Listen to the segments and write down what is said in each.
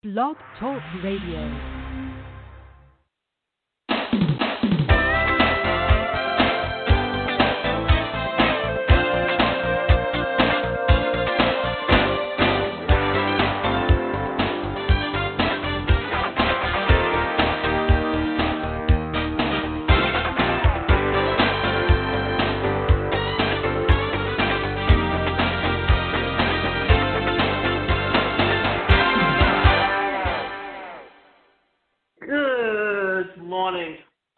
Blog Talk Radio.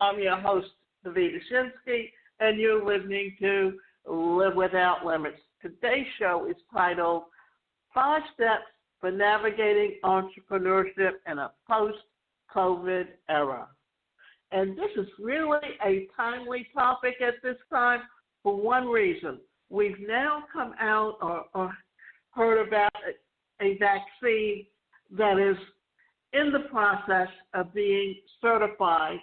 I'm your host, Henny Yeshanew, and you're listening to Live Without Limits. Today's show is titled 5 Steps for Navigating Entrepreneurship in a Post-COVID Era. And this is really a timely topic at this time for one reason. We've now come out or heard about a vaccine that is in the process of being certified.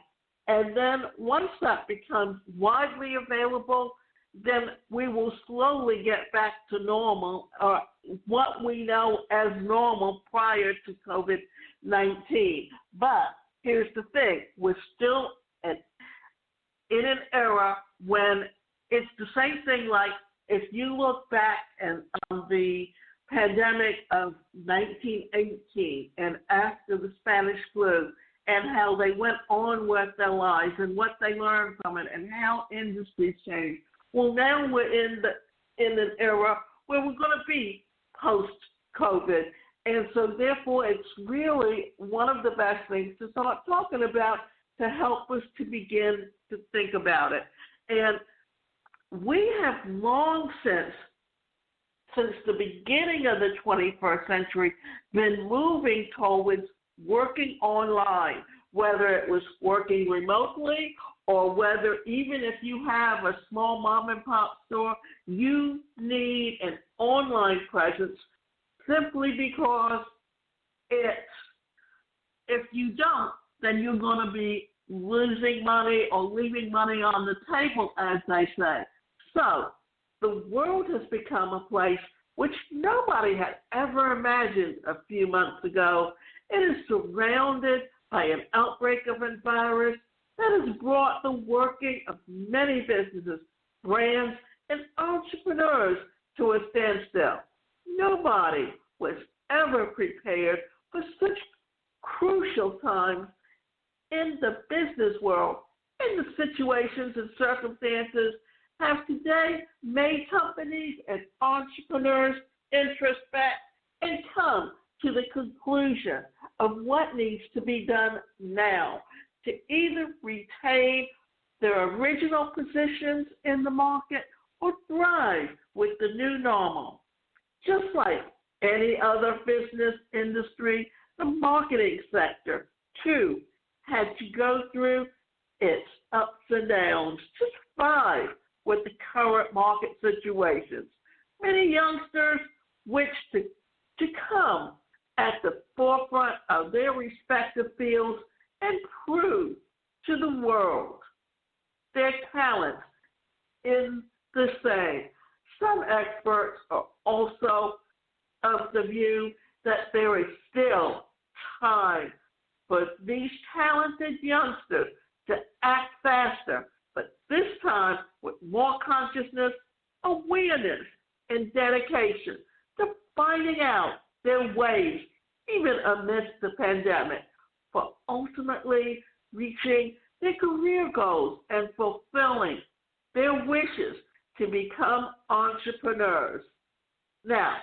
And then once that becomes widely available, then we will slowly get back to normal, or what we know as normal prior to COVID-19. But here's the thing. We're still in an era when it's the same thing like if you look back and the pandemic of 1918 and after the Spanish flu, and how they went on with their lives and what they learned from it and how industries changed. Well, now we're in an era where we're going to be post-COVID. And so, therefore, it's really one of the best things to start talking about to help us to begin to think about it. And we have long since the beginning of the 21st century, been moving towards working online, whether it was working remotely or whether even if you have a small mom and pop store, you need an online presence simply because if you don't, then you're going to be losing money or leaving money on the table, as they say. So the world has become a place which nobody had ever imagined a few months ago. It is surrounded by an outbreak of a virus that has brought the working of many businesses, brands, and entrepreneurs to a standstill. Nobody was ever prepared for such crucial times in the business world, and the situations and circumstances have today made companies and entrepreneurs introspect and come to the conclusion of what needs to be done now to either retain their original positions in the market or thrive with the new normal. Just like any other business industry, the marketing sector, too, had to go through its ups and downs to thrive with the current market situations. Many youngsters wish to come at the forefront of their respective fields and prove to the world their talents in the same. Some experts are also of the view that there is still time for these talented youngsters to act faster, but this time with more consciousness, awareness, and dedication to finding out their ways, even amidst the pandemic, for ultimately reaching their career goals and fulfilling their wishes to become entrepreneurs. Now,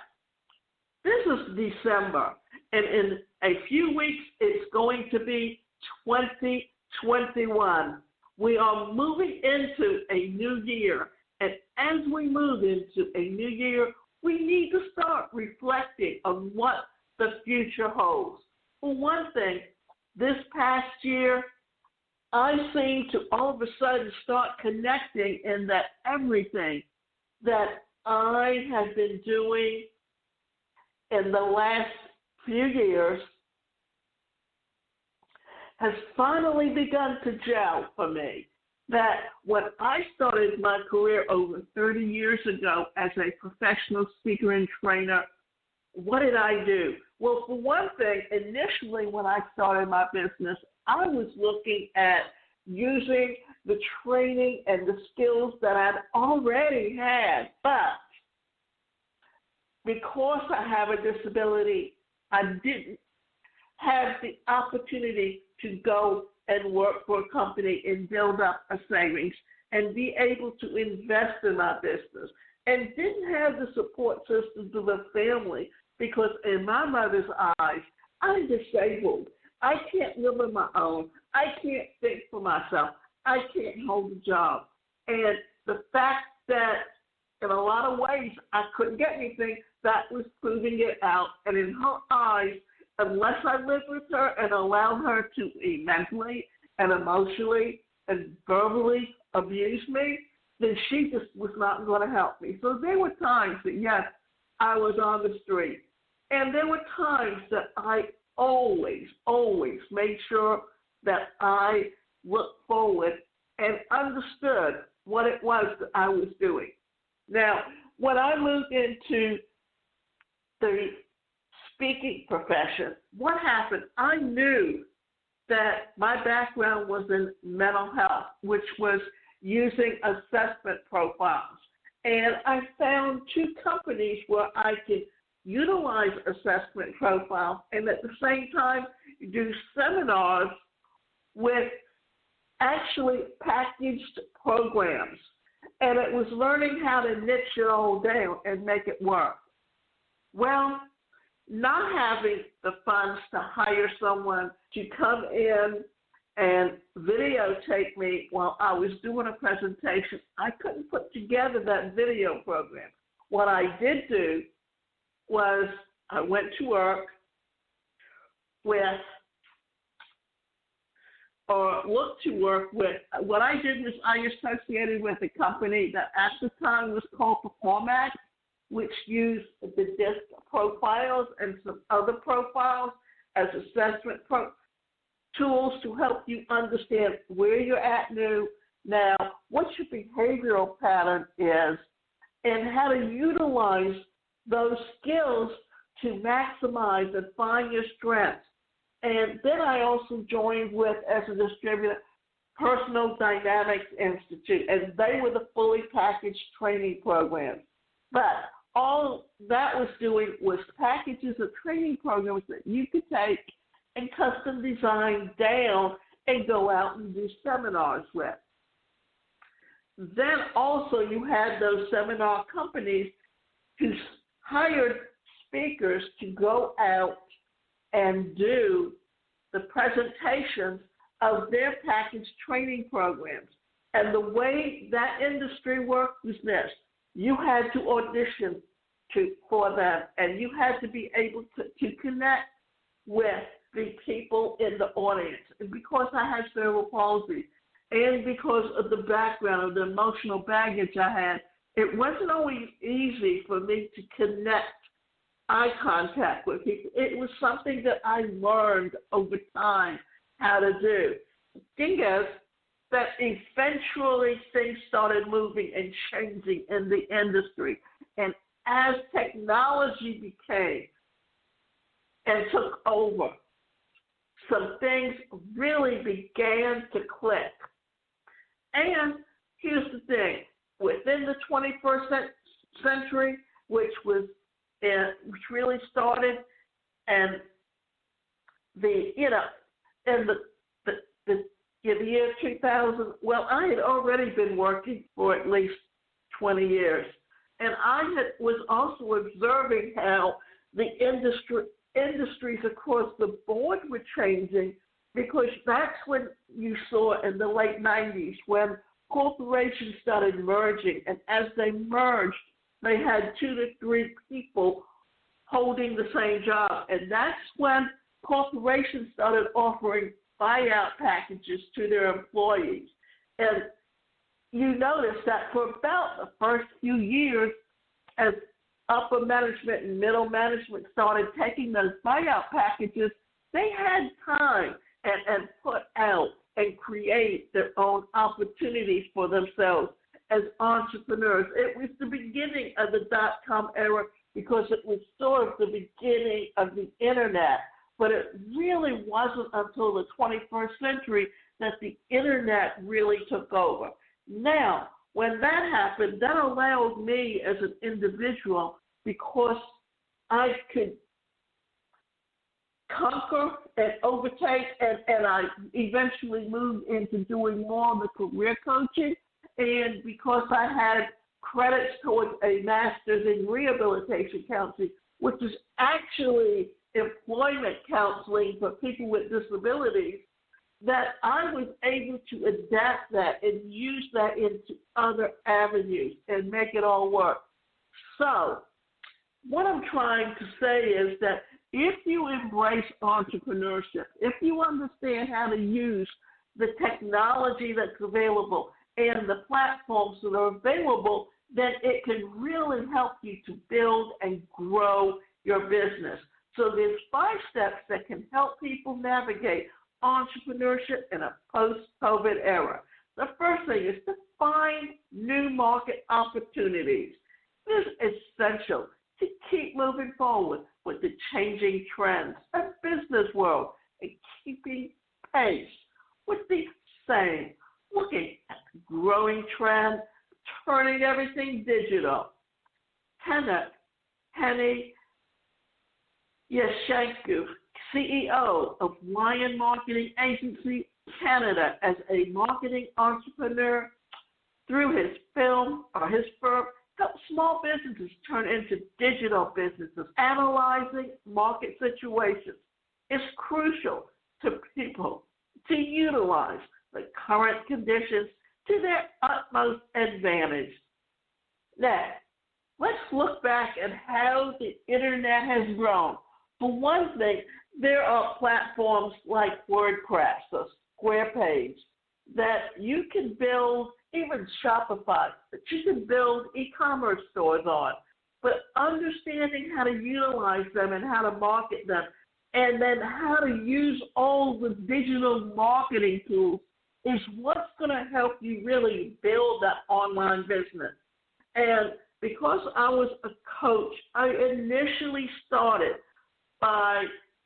this is December, and in a few weeks, it's going to be 2021. We are moving into a new year, and as we move into a new year, we need to start reflecting on what the future holds. For one thing, this past year, I seem to all of a sudden start connecting in that everything that I have been doing in the last few years has finally begun to gel for me. That when I started my career over 30 years ago as a professional speaker and trainer, what did I do? Well, for one thing, initially when I started my business, I was looking at using the training and the skills that I'd already had. But because I have a disability, I didn't have the opportunity to go and work for a company and build up a savings and be able to invest in my business, and didn't have the support systems of a family because in my mother's eyes, I'm disabled. I can't live on my own. I can't think for myself. I can't hold a job. And the fact that in a lot of ways I couldn't get anything, that was proving it out. And in her eyes, unless I lived with her and allowed her to mentally and emotionally and verbally abuse me, then she just was not going to help me. So there were times that, yes, I was on the street. And there were times that I always made sure that I looked forward and understood what it was that I was doing. Now, when I moved into the speaking profession, what happened? I knew that my background was in mental health, which was using assessment profiles. And I found two companies where I could utilize assessment profiles and at the same time do seminars with actually packaged programs. And it was learning how to niche it all down and make it work. Well, not having the funds to hire someone to come in and videotape me while I was doing a presentation, I couldn't put together that video program. What I did do was I went to work with, or looked to work with, what I did was I associated with a company that at the time was called Performax, which used the DISC profiles and some other profiles as assessment tools to help you understand where you're at now, what your behavioral pattern is, and how to utilize those skills to maximize and find your strengths. And then I also joined with, as a distributor, Personal Dynamics Institute, and they were the fully packaged training programs. But all that was doing was packages of training programs that you could take and custom design down and go out and do seminars with. Then also you had those seminar companies who hired speakers to go out and do the presentations of their packaged training programs. And the way that industry worked was this. You had to audition for them, and you had to be able to connect with the people in the audience. And because I had cerebral palsy and because of the background of the emotional baggage I had, it wasn't always easy for me to connect eye contact with people. It was something that I learned over time how to do. The thing is that eventually things started moving and changing in the industry. And as technology became and took over, some things really began to click. And here's the thing. Within the 21st century, which really started, and in the year 2000, well, I had already been working for at least 20 years, and I was also observing how the industries across the board were changing, because that's when you saw in the late 90s when corporations started merging, and as they merged, they had 2 to 3 people holding the same job, and that's when corporations started offering buyout packages to their employees. And you notice that for about the first few years, as upper management and middle management started taking those buyout packages, they had time and put out and create their own opportunities for themselves as entrepreneurs. It was the beginning of the dot-com era because it was sort of the beginning of the Internet. But it really wasn't until the 21st century that the Internet really took over. Now, when that happened, that allowed me as an individual, because I could conquer and overtake, and I eventually moved into doing more of the career coaching, and because I had credits towards a master's in rehabilitation counseling, which is actually employment counseling for people with disabilities, that I was able to adapt that and use that into other avenues and make it all work. So what I'm trying to say is that if you embrace entrepreneurship, if you understand how to use the technology that's available and the platforms that are available, then it can really help you to build and grow your business. So there's 5 steps that can help people navigate entrepreneurship in a post-COVID era. The first thing is to find new market opportunities. It is essential to keep moving forward with the changing trends of business world and keeping pace with the same, looking at the growing trend, turning everything digital. Henok, Henny Yeshanew, CEO of Lion Marketing Agency Canada, as a marketing entrepreneur through his firm, helps small businesses turn into digital businesses. Analyzing market situations is crucial to people to utilize the current conditions to their utmost advantage. Now, let's look back at how the Internet has grown. For one thing, there are platforms like WordPress or SquarePage that you can build, even Shopify, that you can build e-commerce stores on. But understanding how to utilize them and how to market them, and then how to use all the digital marketing tools, is what's going to help you really build that online business. And because I was a coach, I initially started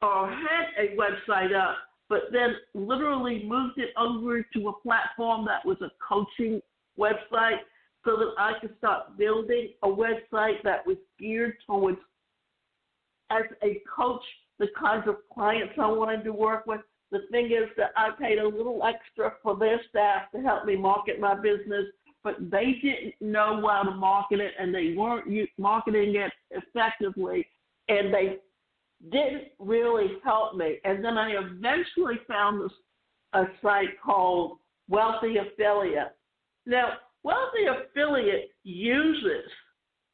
had a website up, but then literally moved it over to a platform that was a coaching website so that I could start building a website that was geared towards, as a coach, the kinds of clients I wanted to work with. The thing is that I paid a little extra for their staff to help me market my business, but they didn't know how to market it, and they weren't marketing it effectively, and they didn't really help me. And then I eventually found a site called Wealthy Affiliate. Now, Wealthy Affiliate uses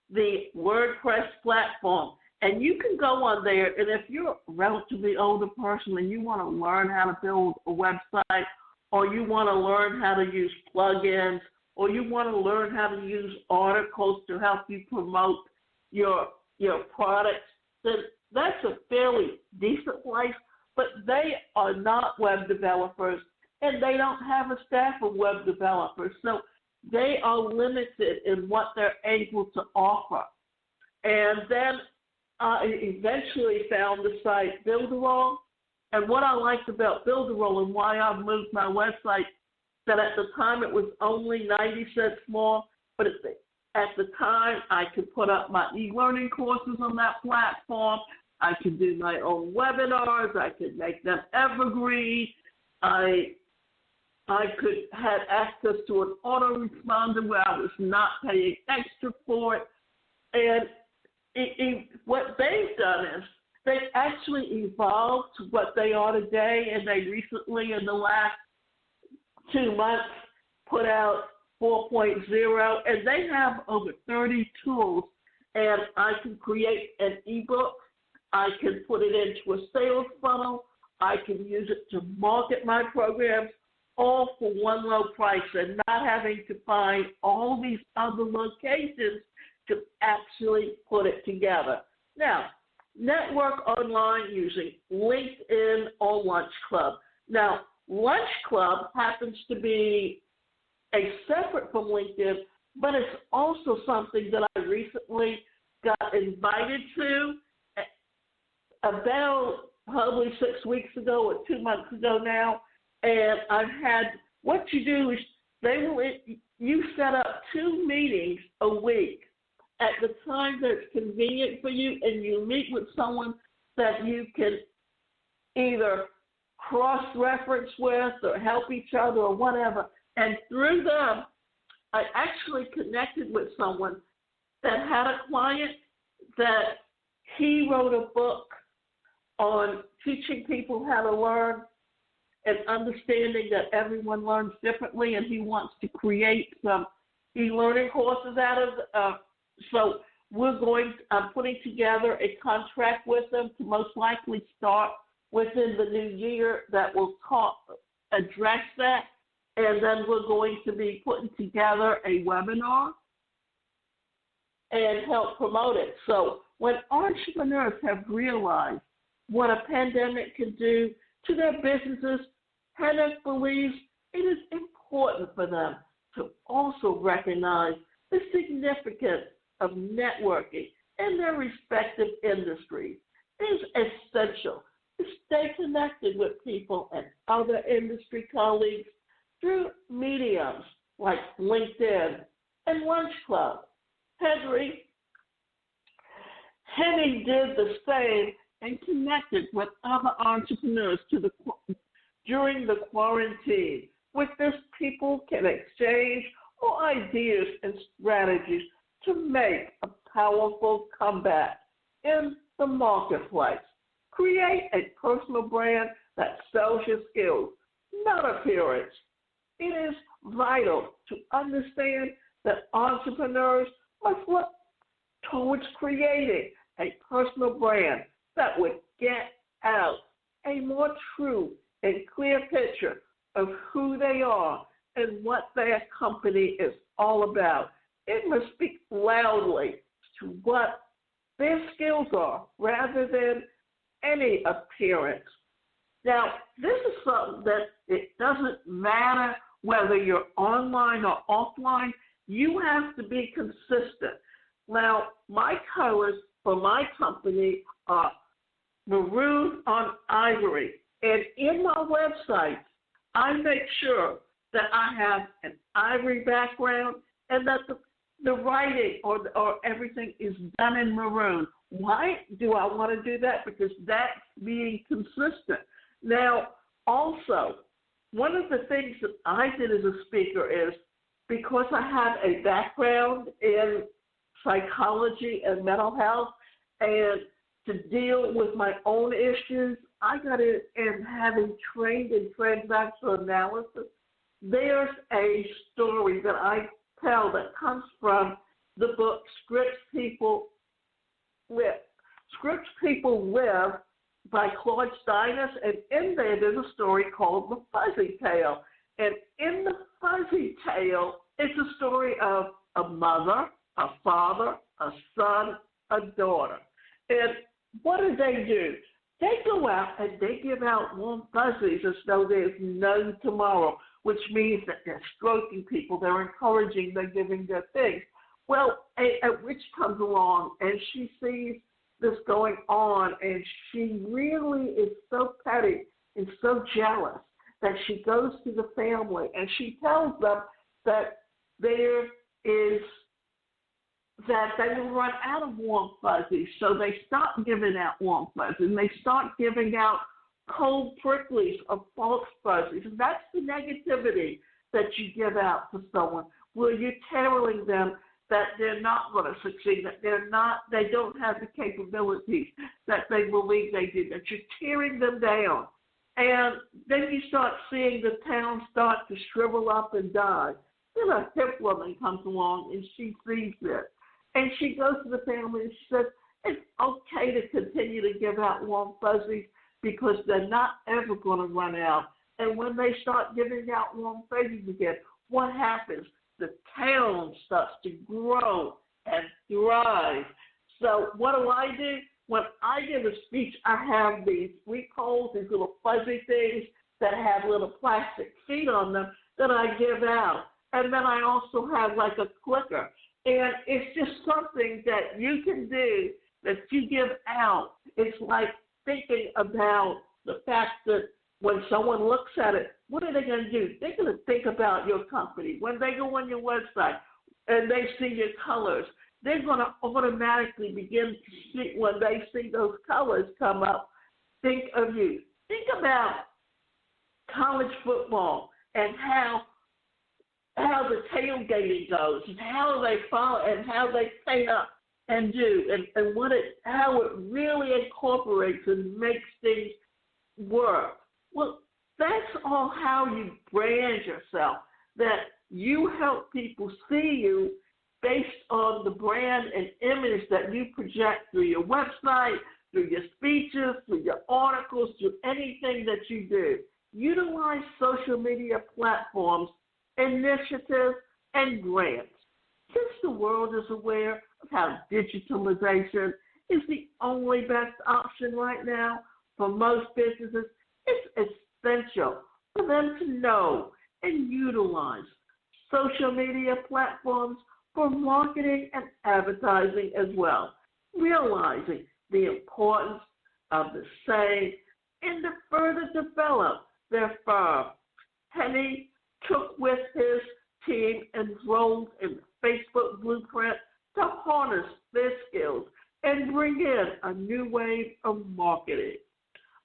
the WordPress platform, and you can go on there, and if you're a relatively older person and you want to learn how to build a website, or you want to learn how to use plugins, or you want to learn how to use articles to help you promote your products, then that's a fairly decent place, but they are not web developers, and they don't have a staff of web developers, so they are limited in what they're able to offer. And then I eventually found the site Builderall, and what I liked about Builderall and why I moved my website, that at the time it was only 90 cents more, but at the time I could put up my e-learning courses on that platform. I could do my own webinars. I could make them evergreen. I could have access to an autoresponder where I was not paying extra for it. And what they've done is they've actually evolved to what they are today, and they recently, in the last 2 months, put out 4.0, and they have over 30 tools, and I can create an ebook. I can put it into a sales funnel. I can use it to market my programs, all for one low price, and not having to find all these other locations to actually put it together. Now, network online using LinkedIn or Lunch Club. Now, Lunch Club happens to be a separate from LinkedIn, but it's also something that I recently got invited to about probably 6 weeks ago or 2 months ago now, and I've had, what you do is you set up 2 meetings a week at the time that's convenient for you, and you meet with someone that you can either cross-reference with or help each other or whatever. And through them, I actually connected with someone that had a client that he wrote a book on teaching people how to learn and understanding that everyone learns differently, and he wants to create some e-learning courses out of so I'm putting together a contract with them to most likely start within the new year that will address that, and then we're going to be putting together a webinar and help promote it. So when entrepreneurs have realized what a pandemic can do to their businesses, Henok believes it is important for them to also recognize the significance of networking in their respective industries. It is essential to stay connected with people and other industry colleagues through mediums like LinkedIn and Lunch Club. Henny did the same and connected with other entrepreneurs during the quarantine. With this, people can exchange ideas and strategies to make a powerful comeback in the marketplace. Create a personal brand that sells your skills, not appearance. It is vital to understand that entrepreneurs must look towards creating a personal brand that would get out a more true and clear picture of who they are and what their company is all about. It must speak loudly to what their skills are rather than any appearance. Now, this is something that it doesn't matter whether you're online or offline. You have to be consistent. Now, my colors for my company are maroon on ivory. And in my website, I make sure that I have an ivory background and that the writing or everything is done in maroon. Why do I want to do that? Because that's being consistent. Now, also, one of the things that I did as a speaker is, because I have a background in psychology and mental health, and to deal with my own issues, I got in, and having trained in transactional analysis, there's a story that I tell that comes from the book Scripts People Live. Scripts People Live by Claude Steiners, and in there there's a story called The Fuzzy Tale. And in The Fuzzy Tale, it's a story of a mother, a father, a son, a daughter. And what do? They go out and they give out warm fuzzies as though there's no tomorrow, which means that they're stroking people, they're encouraging, they're giving their things. Well, a witch comes along and she sees this going on, and she really is so petty and so jealous that she goes to the family and she tells them that that they will run out of warm fuzzies, so they stop giving out warm fuzzies, and they start giving out cold pricklies or false fuzzies. And that's the negativity that you give out to someone, where you're telling them that they're not going to succeed, that they don't have the capabilities that they believe they do, that you're tearing them down. And then you start seeing the town start to shrivel up and die. Then a hip woman comes along and she sees this. And she goes to the family and she says, it's okay to continue to give out warm fuzzies because they're not ever going to run out. And when they start giving out warm fuzzies again, what happens? The town starts to grow and thrive. So what do? When I give a speech, I have these sweet coals, these little fuzzy things that have little plastic feet on them that I give out. And then I also have like a clicker. And it's just something that you can do that you give out. It's like thinking about the fact that when someone looks at it, what are they going to do? They're going to think about your company. When they go on your website and they see your colors, they're going to automatically begin to see, when they see those colors come up, think of you. Think about college football and how the tailgating goes and how they follow and how they pay up and do and how it really incorporates and makes things work. Well, that's all how you brand yourself, that you help people see you based on the brand and image that you project through your website, through your speeches, through your articles, through anything that you do. Utilize social media platforms, initiatives, and grants. Since the world is aware of how digitalization is the only best option right now for most businesses, it's essential for them to know and utilize social media platforms for marketing and advertising as well, realizing the importance of the same and to further develop their firm. Henny took with his team enrolled in the Facebook Blueprint to harness their skills and bring in a new wave of marketing.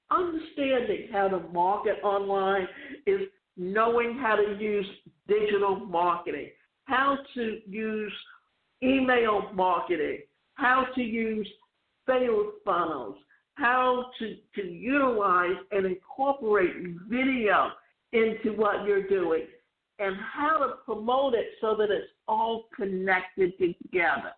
Understanding how to market online is knowing how to use digital marketing, how to use email marketing, how to use sales funnels, how to utilize and incorporate video into what you're doing, and how to promote it so that it's all connected together.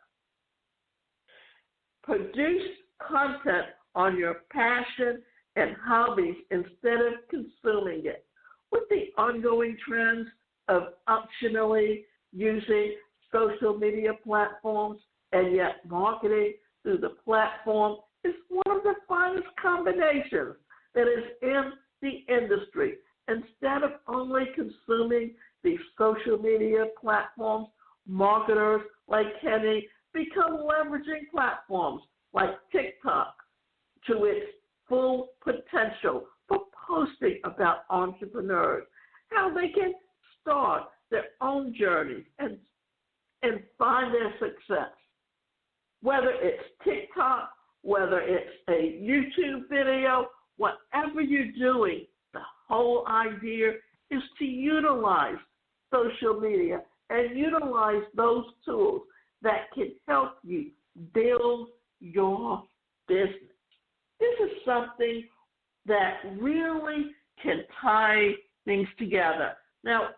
Produce content on your passion and hobbies instead of consuming it. With the ongoing trends of optionally using social media platforms and yet marketing through the platform is one of the finest combinations that is in the industry. Instead of only consuming these social media platforms, marketers like Henny become leveraging platforms like TikTok to its full potential for posting about entrepreneurs, how they can start their own journey and find their success. Whether it's TikTok, whether it's a YouTube video, whatever you're doing, the whole idea is to utilize social media and utilize those tools that can help you build your business. This is something that really can tie things together. Now,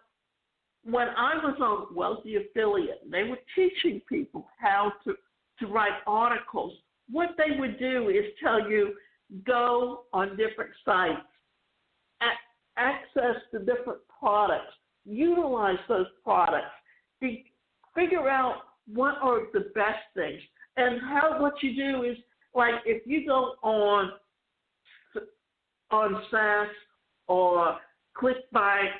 when I was on Wealthy Affiliate, they were teaching people how to write articles. What they would do is tell you, go on different sites, access the different products, utilize those products, figure out what are the best things. And what you do is, like if you go on SAS or ClickBank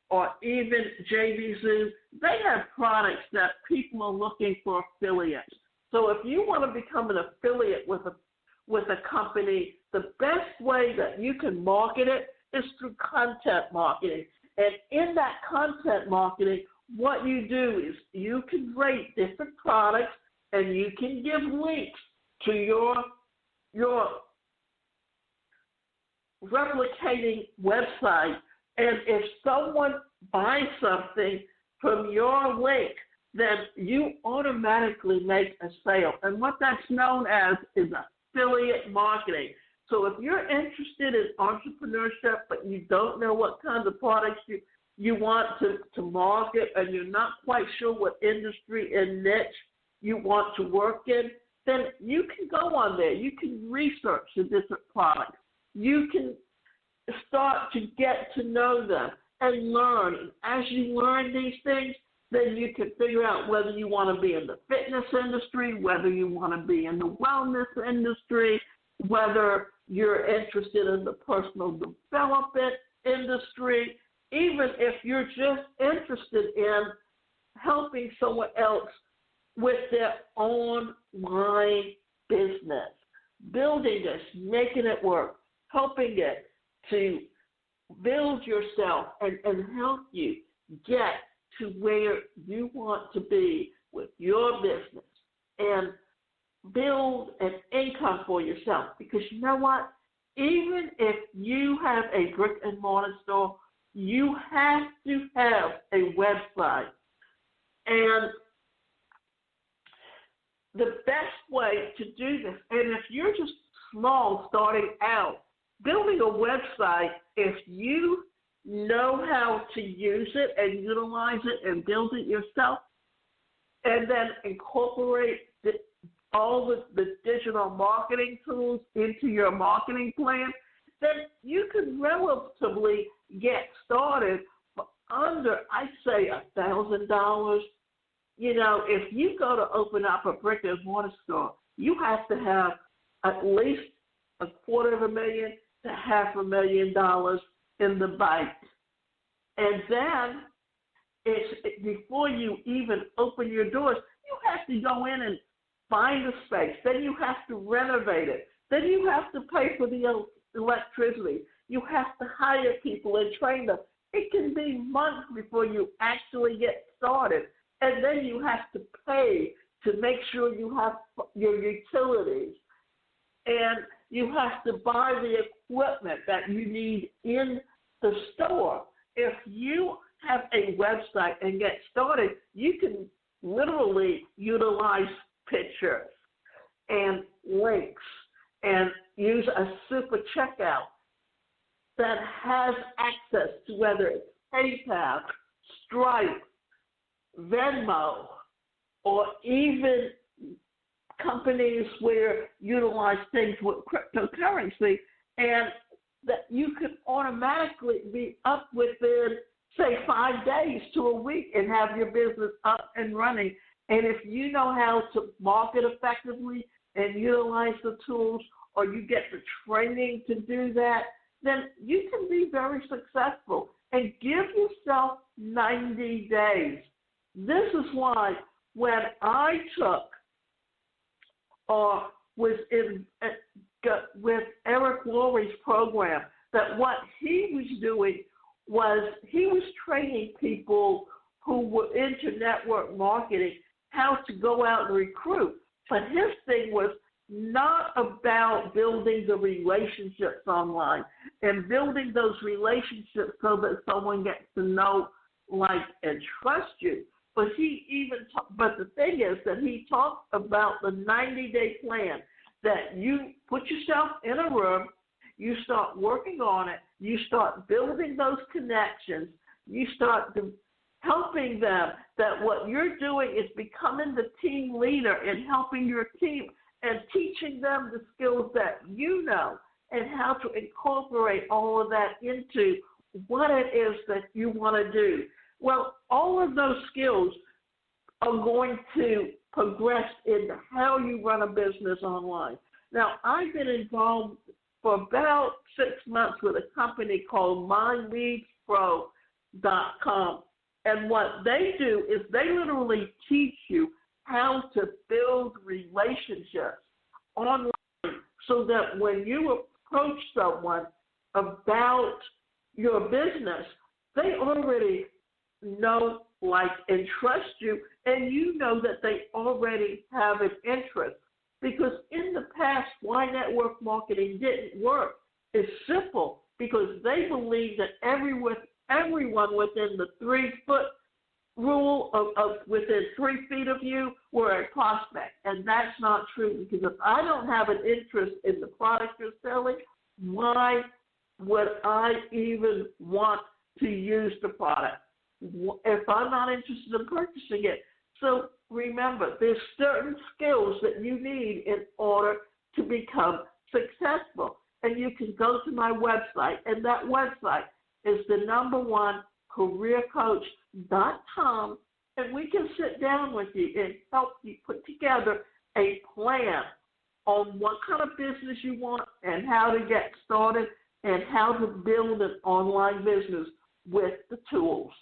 or even JVZoo, they have products that people are looking for affiliates. So if you want to become an affiliate with a company, the best way that you can market it is through content marketing. And in that content marketing, what you do is you can rate different products and you can give links to your replicating website. And if someone buys something from your link, then you automatically make a sale. And what that's known as is affiliate marketing. So if you're interested in entrepreneurship, but you don't know what kinds of products you want to market and you're not quite sure what industry and niche you want to work in, then you can go on there. You can research the different products. You can start to get to know them and learn. And as you learn these things, then you can figure out whether you want to be in the fitness industry, whether you want to be in the wellness industry, whether you're interested in the personal development industry, even if you're just interested in helping someone else with their online business, building this, making it work, helping it to build yourself and help you get to where you want to be with your business and build an income for yourself. Because you know what? Even if you have a brick and mortar store, you have to have a website. And the best way to do this, and if you're just small starting out, building a website, if you know how to use it and utilize it and build it yourself, and then incorporate all the digital marketing tools into your marketing plan, then you can relatively get started for under, I'd say, $1,000. You know, if you go to open up a brick and mortar store, you have to have at least $250,000 to $500,000 in the bank. And then before you even open your doors, you have to go in and find a space. Then you have to renovate it. Then you have to pay for the electricity. You have to hire people and train them. It can be months before you actually get started. And then you have to pay to make sure you have your utilities. And you have to buy the equipment that you need in the store. If you have a website and get started, you can literally utilize pictures and links and use a super checkout that has access to whether it's PayPal, Stripe, Venmo, or even companies where utilize things with cryptocurrency, and that you can automatically be up within, say, 5 days to a week and have your business up and running. And if you know how to market effectively and utilize the tools, or you get the training to do that, then you can be very successful. And give yourself 90 days. This is why when I took or was in with Eric Lorry's program, that what he was doing was he was training people who were into network marketing how to go out and recruit. But his thing was not about building the relationships online and building those relationships so that someone gets to know, like, and trust you. But but the thing is that he talked about the 90-day plan, that you put yourself in a room, you start working on it, you start building those connections, you start helping them, that what you're doing is becoming the team leader and helping your team and teaching them the skills that you know and how to incorporate all of that into what it is that you want to do. Well, all of those skills are going to progress into how you run a business online. Now, I've been involved for about 6 months with a company called MyLeadsPro.com, and what they do is they literally teach you how to build relationships online so that when you approach someone about your business, they already know, like, and trust you, and you know that they already have an interest. Because in the past, why network marketing didn't work is simple, because they believe that everyone within the 3-foot rule of within 3 feet of you were a prospect, and that's not true. Because if I don't have an interest in the product you're selling, why would I even want to use the product if I'm not interested in purchasing it? So remember, there's certain skills that you need in order to become successful. And you can go to my website, and that website is the #1careercoach.com, and we can sit down with you and help you put together a plan on what kind of business you want and how to get started and how to build an online business with the tools.